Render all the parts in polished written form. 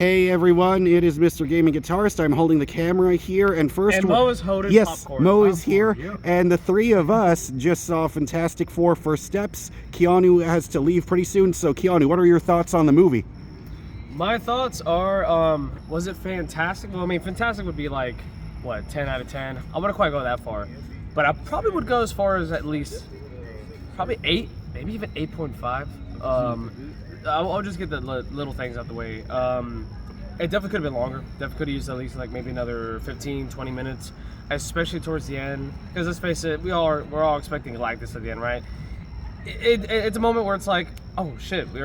Hey everyone, it is Mr. Gaming Guitarist. I'm holding the camera here, and first, and Mo is holding popcorn. Mo is here, yeah. and the three of us just saw Fantastic Four First Steps. Keanu has to leave pretty soon, so Keanu, what are your thoughts on the movie? My thoughts are, was it fantastic? Well, I mean, fantastic would be like, what, 10 out of 10? I wouldn't quite go that far, but I probably would go as far as at least, probably 8, maybe even 8.5. I'll just get the little things out the way. It definitely could have been longer. Definitely could have used at least like maybe another 15, 20 minutes, especially towards the end. Because let's face it, we're all expecting Galactus at the end, right? It's a moment where it's like, oh shit, we're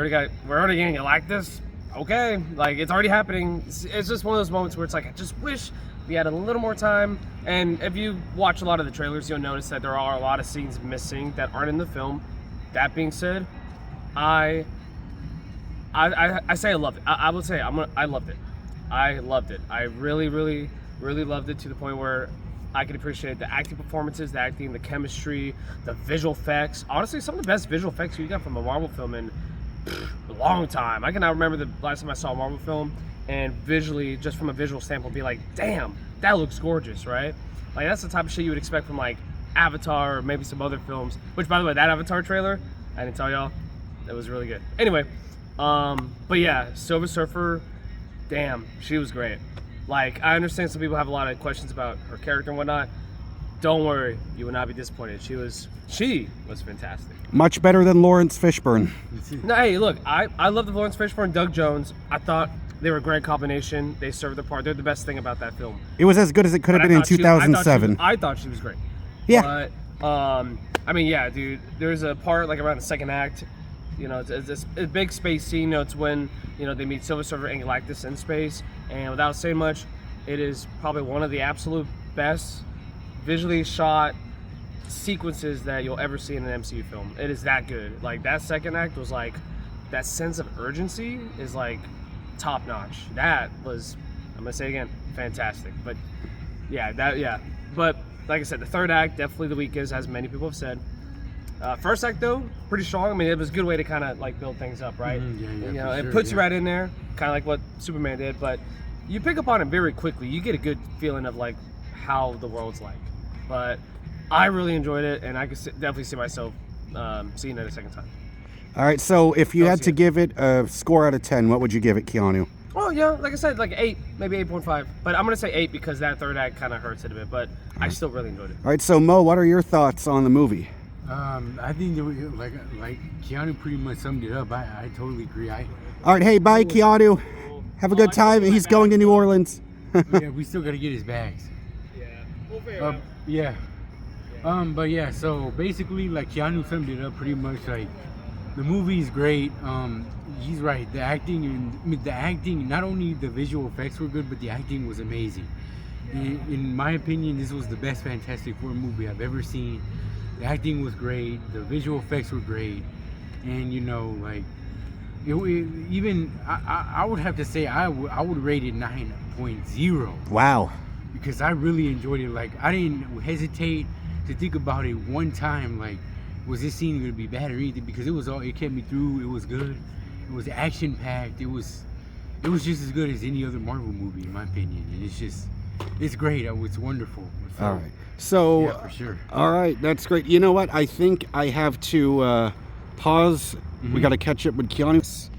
already getting Galactus. Okay, like it's already happening. It's just one of those moments where it's like, I just wish we had a little more time. And if you watch a lot of the trailers, you'll notice that there are a lot of scenes missing that aren't in the film. That being said, I say I love it. I would say I loved it. I loved it. I really, really, really loved it to the point where I could appreciate the acting performances, the acting, the chemistry, the visual effects. Honestly, some of the best visual effects you got from a Marvel film in a long time. I cannot remember the last time I saw a Marvel film and visually, just from a visual standpoint, be like, damn, that looks gorgeous, right? Like that's the type of shit you would expect from like Avatar or maybe some other films. Which, by the way, that Avatar trailer, I didn't tell y'all, it was really good. Anyway. But yeah, Silver Surfer, damn, she was great. Like, I understand some people have a lot of questions about her character and whatnot. Don't worry, you will not be disappointed. She was fantastic. Much better than Lawrence Fishburne. No, hey, look, I love the Lawrence Fishburne and Doug Jones. I thought they were a great combination. They served their part. They're the best thing about that film. It was as good as it could have been in 2007. I thought she was great. Yeah. But, I mean, yeah, dude, there's a part like around the second act. You know, it's a big space scene. You know, it's when, you know, they meet Silver Surfer and Galactus in space. And without saying much, it is probably one of the absolute best visually shot sequences that you'll ever see in an MCU film. It is that good. Like, that second act was like, that sense of urgency is like top notch. That was, I'm gonna say again, fantastic. But yeah. But like I said, the third act, definitely the weakest, as many people have said. First act though, pretty strong. I mean, it was a good way to kind of like build things up, right? Yeah, you know, for it sure, puts you right in there, kind of like what Superman did. But you pick up on it very quickly. You get a good feeling of like how the world's like. But I really enjoyed it, and I could definitely see myself seeing it a second time. All right, so if you had to give it a score out of 10, what would you give it, Keanu? Oh yeah, like I said, like 8, maybe 8.5. But I'm gonna say 8 because that third act kind of hurts it a bit. But I still really enjoyed it. All right, so Mo, what are your thoughts on the movie? I think that like Keanu pretty much summed it up. I totally agree. All right, hey, bye, Keanu. Have a good time. He's going to New Orleans. Yeah, we still gotta get his bags. Yeah, we'll figure it out. Yeah. But yeah, so basically, like Keanu summed it up pretty much. Like the movie's great. He's right. The acting, not only the visual effects were good, but the acting was amazing. In my opinion, this was the best Fantastic Four movie I've ever seen. The acting was great. The visual effects were great, and you know, like I would have to say I would rate it 9.0. Wow. Because I really enjoyed it. Like I didn't hesitate to think about it one time. Like, was this scene gonna be bad or anything? Because it kept me through. It was good. It was action packed. It was just as good as any other Marvel movie in my opinion. And it's great. It's wonderful. So, all right. So, yeah, for sure. All right, that's great. You know what? I think I have to pause. We got to catch up with Keanu.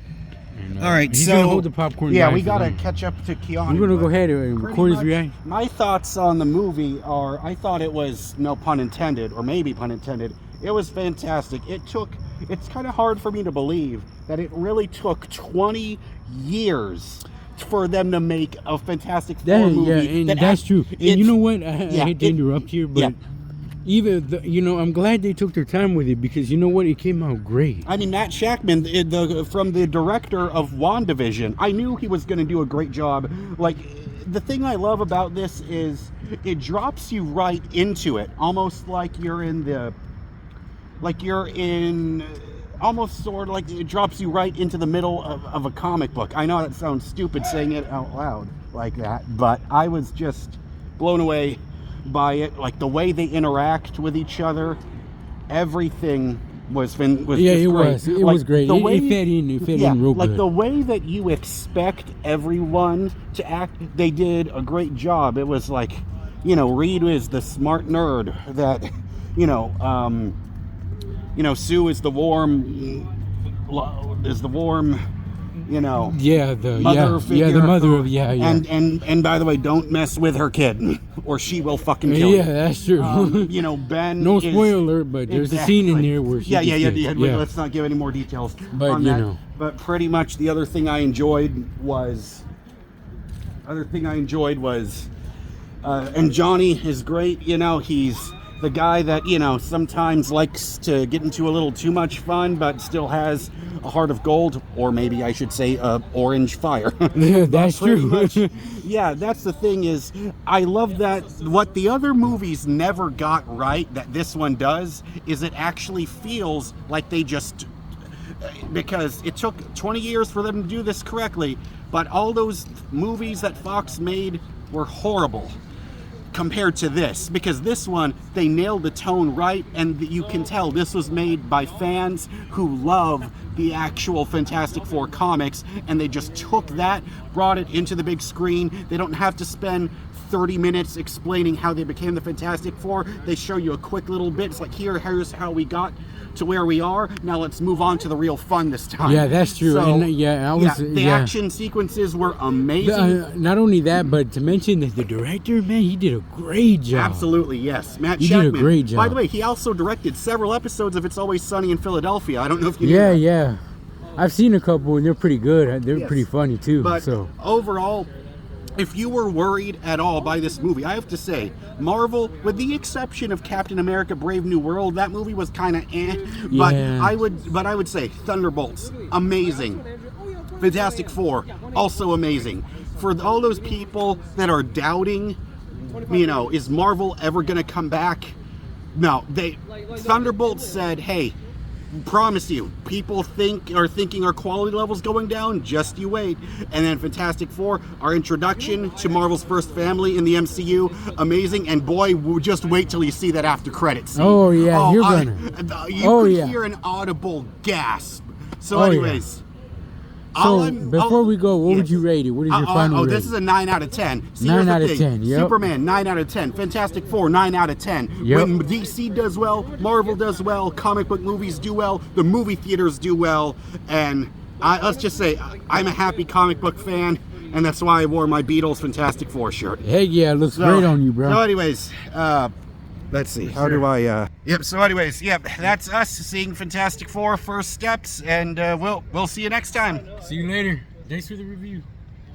And, all right, he's so gonna hold the popcorn. Yeah, guys, we got to catch up to Keanu. We're gonna go ahead and record his reaction. My thoughts on the movie are: I thought it was, no pun intended, or maybe pun intended. It was fantastic. It's kind of hard for me to believe that it really took 20 years for them to make a Fantastic Four movie. Yeah, and that's true. And you know what? I hate to interrupt here, but even I'm glad they took their time with it because you know what? It came out great. I mean, Matt Shakman, from the director of WandaVision, I knew he was going to do a great job. Like, the thing I love about this is it drops you right into it, almost like almost sort of like it drops you right into the middle of a comic book. I know that sounds stupid saying it out loud like that, but I was just blown away by it. Like the way they interact with each other, everything was Yeah, just it great. was. It was great. the It way- fit in. It fit yeah, in real like good. the way that you expect everyone to act, they did a great job. It was like, Reed is the smart nerd that, Sue is the warm, Yeah, the mother figure. the mother of yeah. And by the way, don't mess with her kid, or she will fucking kill you. Yeah, that's true. Ben. No is- spoiler, but there's a scene in there where she yeah. gets killed. Let's not give any more details. But, on you that. know. But pretty much the other thing I enjoyed was, and Johnny is great. He's the guy that sometimes likes to get into a little too much fun, but still has a heart of gold, or maybe I should say, orange fire. That's Pretty true. much, yeah, that's the thing is, I love that what the other movies never got right, that this one does, is it actually feels like they just, because it took 20 years for them to do this correctly, but all those movies that Fox made were horrible compared to this, because this one, they nailed the tone right, and you can tell this was made by fans who love the actual Fantastic Four comics, and they just took that, brought it into the big screen. They don't have to spend 30 minutes explaining how they became the Fantastic Four. They show you a quick little bit. It's like, here's how we got to where we are. Now let's move on to the real fun this time. Yeah, that's true. So, And, the action sequences were amazing. Not only that, but to mention that the director, man, he did a great job. Absolutely, yes. Matt He Shakman. did a great job. By the way, he also directed several episodes of It's Always Sunny in Philadelphia. I don't know if you knew Yeah, that. yeah. I've seen a couple and they're pretty good. They're Yes. pretty funny too. But So overall, if you were worried at all by this movie, I have to say, Marvel, with the exception of Captain America: Brave New World, that movie was kind of eh. But Yeah. I would say Thunderbolts, amazing. Fantastic Four, also amazing. For all those people that are doubting, is Marvel ever going to come back? No, Thunderbolts said, hey, promise you, people are thinking our quality level's going down, just you wait. And then Fantastic Four, our introduction to Marvel's first family in the MCU, amazing. And boy, just wait till you see that after credits scene. Oh, yeah, you're you could hear an audible gasp. So Oh, yeah. anyways, So before we go, what would you rate it? What is your final rating? this is a 9 out of 10. See, 9 here's the out of thing. 10, yep. Superman, 9 out of 10. Fantastic Four, 9 out of 10. Yep. When DC does well, Marvel does well, comic book movies do well, the movie theaters do well, and let's just say, I'm a happy comic book fan, and that's why I wore my Beatles Fantastic Four shirt. Heck yeah, it looks great on you, bro. So anyways, let's see. How do I? Yep. So anyways, that's us seeing Fantastic Four first steps, and we'll see you next time. See you later. Thanks for the review.